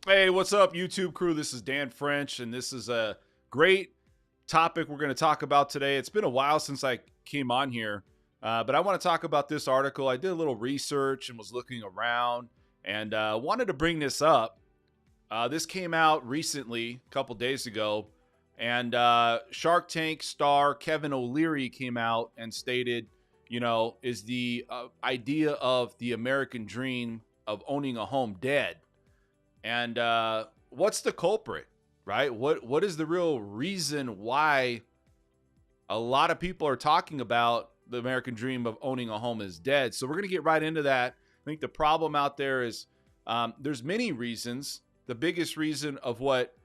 Hey, what's up, YouTube crew? This is Dan French, and this is a great topic we're going to talk about today. It's been a while since I came on here, but I want to talk about this article. I did a little research and was looking around and wanted to bring this up. This came out recently, a couple days ago, and Shark Tank star Kevin O'Leary came out and stated, is the idea of the American dream of owning a home dead? And what's the culprit, right? What is the real reason why a lot of people are talking about the American dream of owning a home is dead? So we're going to get right into that. I think the problem out there is there's many reasons. The biggest reason of what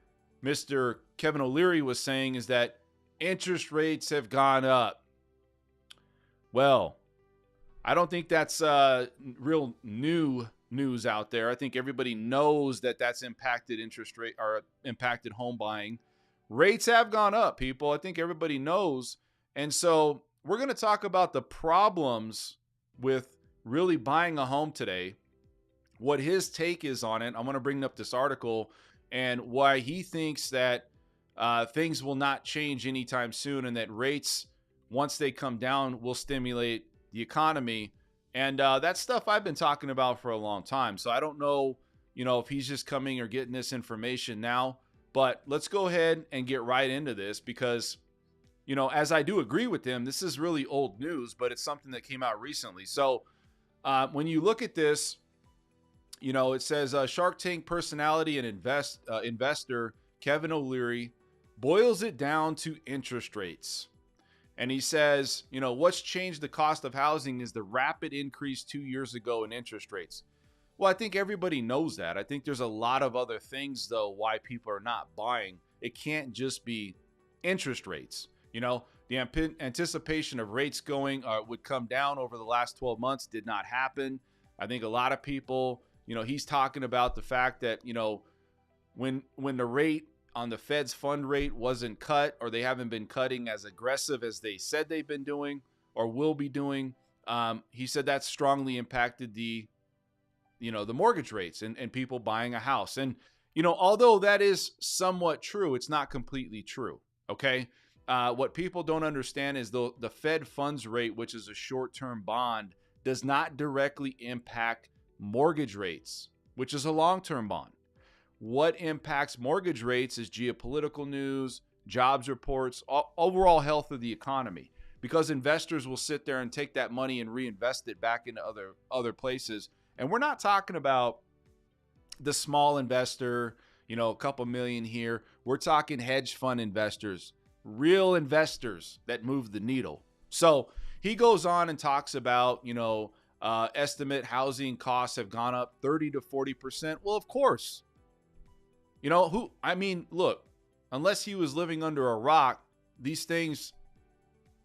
Mr. Kevin O'Leary was saying is that interest rates have gone up. Well, I don't think that's real new news out there. I think everybody knows that that's impacted interest rate or impacted home buying. Rates have gone up, people. I think everybody knows. And so we're going to talk about the problems with really buying a home today, what his take is on it. I'm going to bring up this article and why he thinks that things will not change anytime soon, and that rates, once they come down, will stimulate the economy. And that's stuff I've been talking about for a long time. So I don't know, if he's just coming or getting this information now. But let's go ahead and get right into this because, as I do agree with him, this is really old news, but it's something that came out recently. So when you look at this, it says Shark Tank personality and investor Kevin O'Leary boils it down to interest rates. And he says, what's changed the cost of housing is the rapid increase 2 years ago in interest rates. Well, I think everybody knows that. I think there's a lot of other things, though, why people are not buying. It can't just be interest rates. The anticipation of rates would come down over the last 12 months did not happen. I think a lot of people, he's talking about the fact that, when the rate on the Fed's fund rate wasn't cut, or they haven't been cutting as aggressive as they said they've been doing or will be doing. He said that strongly impacted the mortgage rates and people buying a house. And, although that is somewhat true, it's not completely true. Okay. What people don't understand is the Fed funds rate, which is a short-term bond, does not directly impact mortgage rates, which is a long-term bond. What impacts mortgage rates is geopolitical news, jobs reports, overall health of the economy, because investors will sit there and take that money and reinvest it back into other places. And we're not talking about the small investor, a couple million here. We're talking hedge fund investors, real investors that move the needle. So he goes on and talks about, estimate housing costs have gone up 30 to 40%. Well, of course. Look, unless he was living under a rock, these things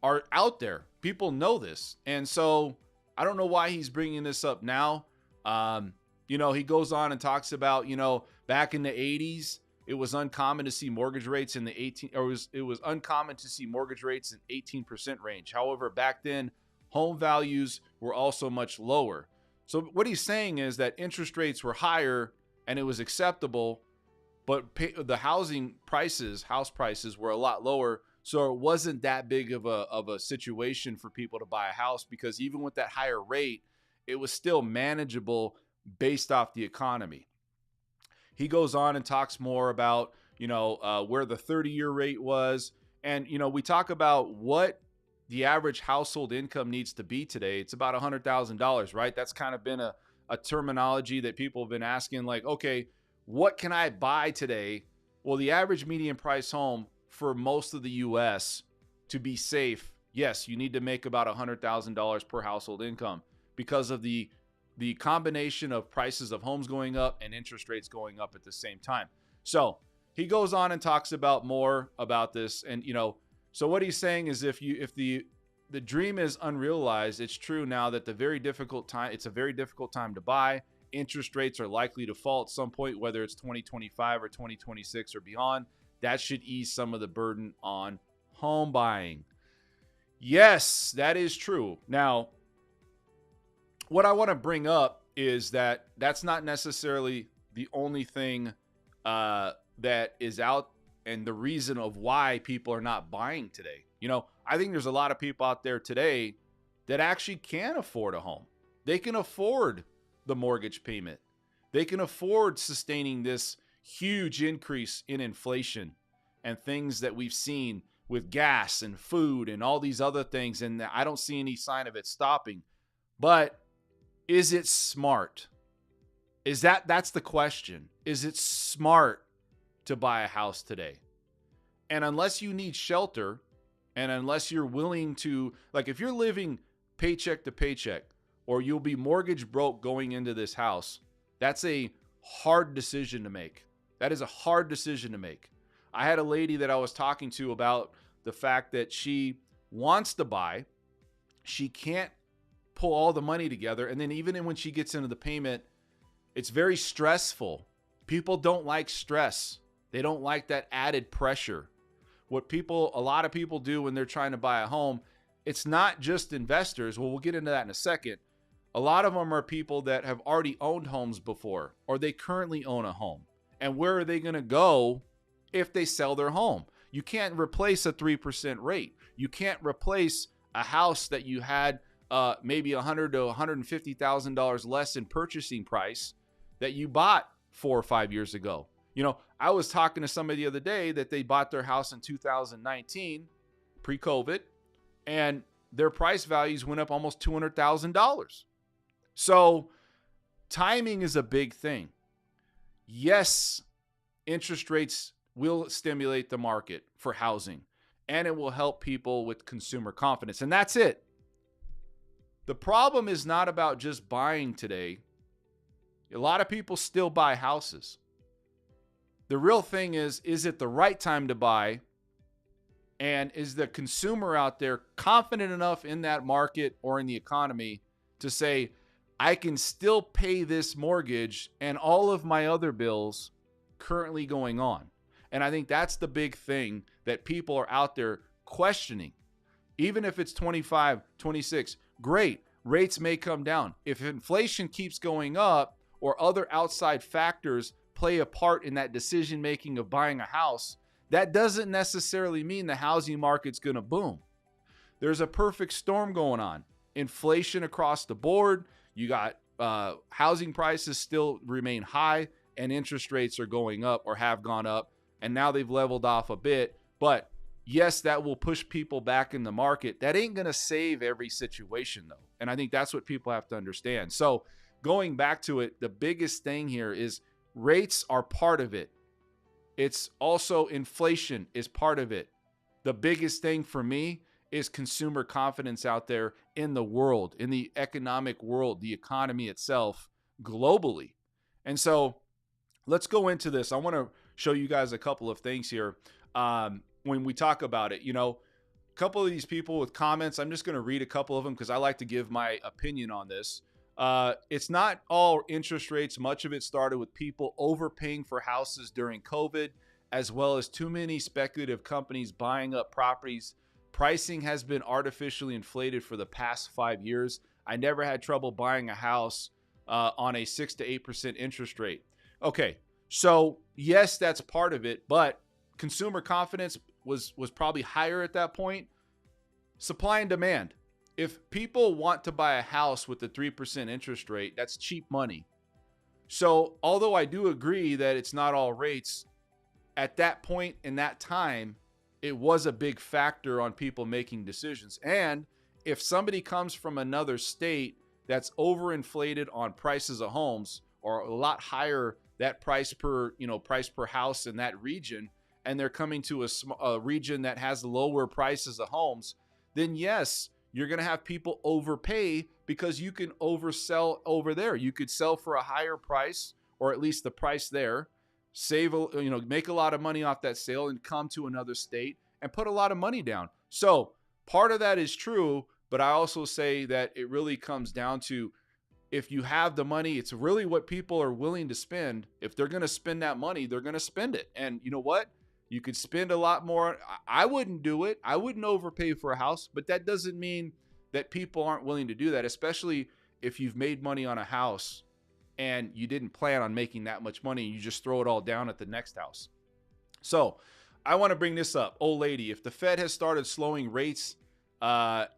are out there. People know this. And so I don't know why he's bringing this up now. He goes on and talks about, back in the 80s, it was uncommon to see mortgage rates in the it was uncommon to see mortgage rates in 18% range. However, back then, home values were also much lower. So what he's saying is that interest rates were higher and it was acceptable, but the house prices were a lot lower. So it wasn't that big of a situation for people to buy a house, because even with that higher rate, it was still manageable based off the economy. He goes on and talks more about, where the 30-year rate was. And, we talk about what the average household income needs to be today. It's about $100,000, right? That's kind of been a terminology that people have been asking, like, okay, what can I buy today? Well, the average median price home for most of the U.S. to be safe, yes, you need to make about $100,000 per household income, because of the combination of prices of homes going up and interest rates going up at the same time. So he goes on and talks about more about this. And, so what he's saying is if the dream is unrealized, it's true now that it's a very difficult time to buy. Interest rates are likely to fall at some point, whether it's 2025 or 2026 or beyond. That should ease some of the burden on home buying. Yes, that is true. Now, what I want to bring up is that that's not necessarily the only thing that is out, and the reason of why people are not buying today. I think there's a lot of people out there today that actually can afford a home. They can afford the mortgage payment. They can afford sustaining this huge increase in inflation and things that we've seen with gas and food and all these other things. And I don't see any sign of it stopping. But is it smart? That's the question. Is it smart to buy a house today? And unless you need shelter, and unless you're willing to, like, if you're living paycheck to paycheck, or you'll be mortgage broke going into this house, that's a hard decision to make. That is a hard decision to make. I had a lady that I was talking to about the fact that she wants to buy. She can't pull all the money together. And then even when she gets into the payment, it's very stressful. People don't like stress. They don't like that added pressure. A lot of people do when they're trying to buy a home, it's not just investors. Well, we'll get into that in a second. A lot of them are people that have already owned homes before, or they currently own a home. And where are they going to go if they sell their home? You can't replace a 3% rate. You can't replace a house that you had maybe $100,000 to $150,000 less in purchasing price that you bought 4 or 5 years ago. I was talking to somebody the other day that they bought their house in 2019, pre-COVID, and their price values went up almost $200,000. So timing is a big thing. Yes, interest rates will stimulate the market for housing, and it will help people with consumer confidence. And that's it. The problem is not about just buying today. A lot of people still buy houses. The real thing is it the right time to buy? And is the consumer out there confident enough in that market or in the economy to say, I can still pay this mortgage and all of my other bills currently going on? And I think that's the big thing that people are out there questioning. Even if it's 25, 26, great. Rates may come down. If inflation keeps going up or other outside factors play a part in that decision making of buying a house, that doesn't necessarily mean the housing market's going to boom. There's a perfect storm going on. Inflation across the board. You got housing prices still remain high, and interest rates are going up or have gone up, and now they've leveled off a bit. But yes, that will push people back in the market. That ain't going to save every situation, though. And I think that's what people have to understand. So going back to it, the biggest thing here is rates are part of it. It's also inflation is part of it. The biggest thing for me is consumer confidence out there in the world, in the economic world, the economy itself globally. And so let's go into this. I want to show you guys a couple of things here when we talk about it. A couple of these people with comments, I'm just going to read a couple of them because I like to give my opinion on this. It's not all interest rates. Much of it started with people overpaying for houses during COVID, as well as too many speculative companies buying up properties. Pricing has been artificially inflated for the past 5 years. I never had trouble buying a house on a 6 to 8% interest rate. Okay, so yes, that's part of it, but consumer confidence was probably higher at that point. Supply and demand. If people want to buy a house with a 3% interest rate, that's cheap money. So although I do agree that it's not all rates, at that point in that time, it was a big factor on people making decisions. And if somebody comes from another state that's overinflated on prices of homes, or a lot higher that price per house in that region, and they're coming to a region that has lower prices of homes, then yes, you're going to have people overpay because you can oversell over there. You could sell for a higher price, or at least the price there, make a lot of money off that sale and come to another state and put a lot of money down. So part of that is true, but I also say that it really comes down to, if you have the money, it's really what people are willing to spend. If they're going to spend that money, they're going to spend it. And you know what? You could spend a lot more. I wouldn't do it. I wouldn't overpay for a house, but that doesn't mean that people aren't willing to do that, especially if you've made money on a house and you didn't plan on making that much money, and you just throw it all down at the next house. So I want to bring this up. Old lady, if the Fed has started slowing rates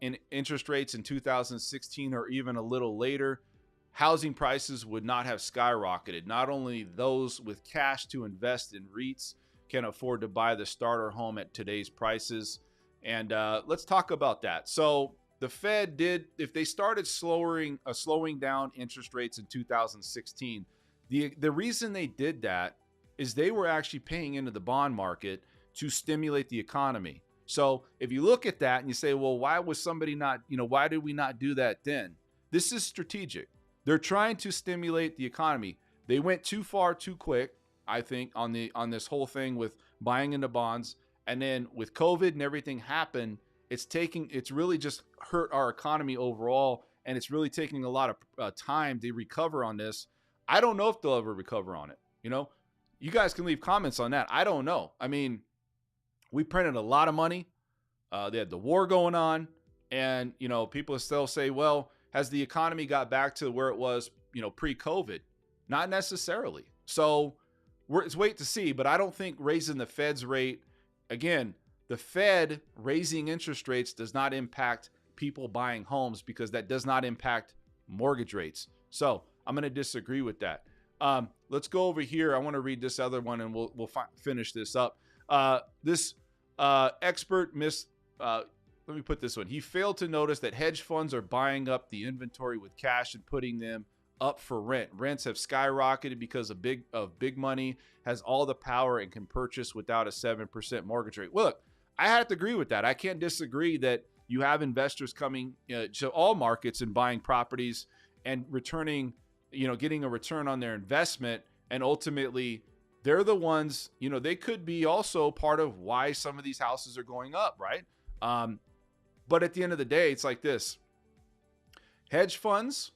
in interest rates in 2016 or even a little later, housing prices would not have skyrocketed. Not only those with cash to invest in REITs can afford to buy the starter home at today's prices. And let's talk about that. So the Fed did, if they started slowing down interest rates in 2016, the reason they did that is they were actually paying into the bond market to stimulate the economy. So if you look at that and you say, well, why was somebody not, why did we not do that then? This is strategic. They're trying to stimulate the economy. They went too far too quick, I think, on this whole thing with buying into bonds. And then with COVID and everything happened, it's really just hurt our economy overall. And it's really taking a lot of time to recover on this. I don't know if they'll ever recover on it. You guys can leave comments on that. I don't know. I mean, we printed a lot of money. They had the war going on. And, people still say, well, has the economy got back to where it was, pre-COVID? Not necessarily. So it's wait to see. But I don't think raising the Fed's rate, again, the Fed raising interest rates does not impact people buying homes because that does not impact mortgage rates. So I'm going to disagree with that. Let's go over here. I want to read this other one and we'll finish this up. This expert let me put this one. He failed to notice that hedge funds are buying up the inventory with cash and putting them up for rent. Rents have skyrocketed because of big money has all the power and can purchase without a 7% mortgage rate. Look, I have to agree with that. I can't disagree that you have investors coming to all markets and buying properties and returning, getting a return on their investment. And ultimately, they're the ones, they could be also part of why some of these houses are going up, right? But at the end of the day, it's like this. Hedge funds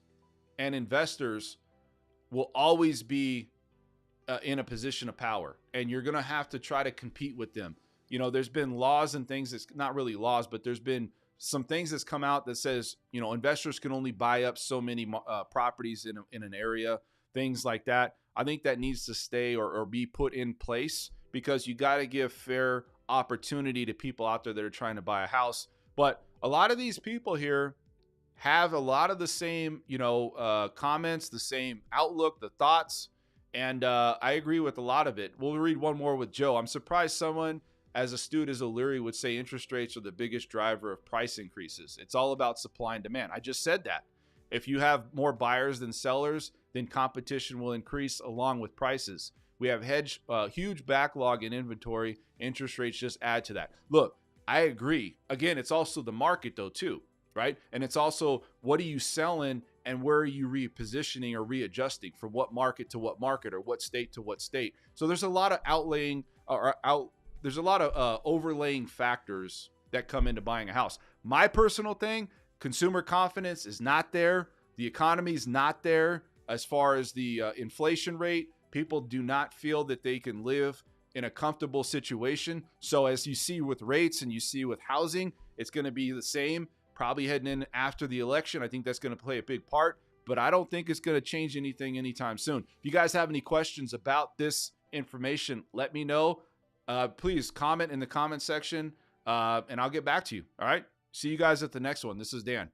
and investors will always be in a position of power, and you're going to have to try to compete with them. There's been laws and things that's not really laws, but there's been some things that's come out that says, investors can only buy up so many properties in an area, things like that. I think that needs to stay or be put in place because you got to give fair opportunity to people out there that are trying to buy a house. But a lot of these people here have a lot of the same, comments, the same outlook, the thoughts. And I agree with a lot of it. We'll read one more with Joe. I'm surprised someone as astute as OLeary would say interest rates are the biggest driver of price increases. It's all about supply and demand. I just said that. If you have more buyers than sellers, then competition will increase along with prices. We have huge backlog in inventory. Interest rates just add to that. Look, I agree. Again, it's also the market though too, right? And it's also what are you selling and where are you repositioning or readjusting from what market to what market or what state to what state. So there's a lot of there's a lot of overlaying factors that come into buying a house. My personal thing, consumer confidence is not there. The economy is not there as far as the inflation rate. People do not feel that they can live in a comfortable situation. So as you see with rates and you see with housing, it's going to be the same. Probably heading in after the election. I think that's going to play a big part, but I don't think it's going to change anything anytime soon. If you guys have any questions about this information, let me know. Please comment in the comment section and I'll get back to you. All right. See you guys at the next one. This is Dan.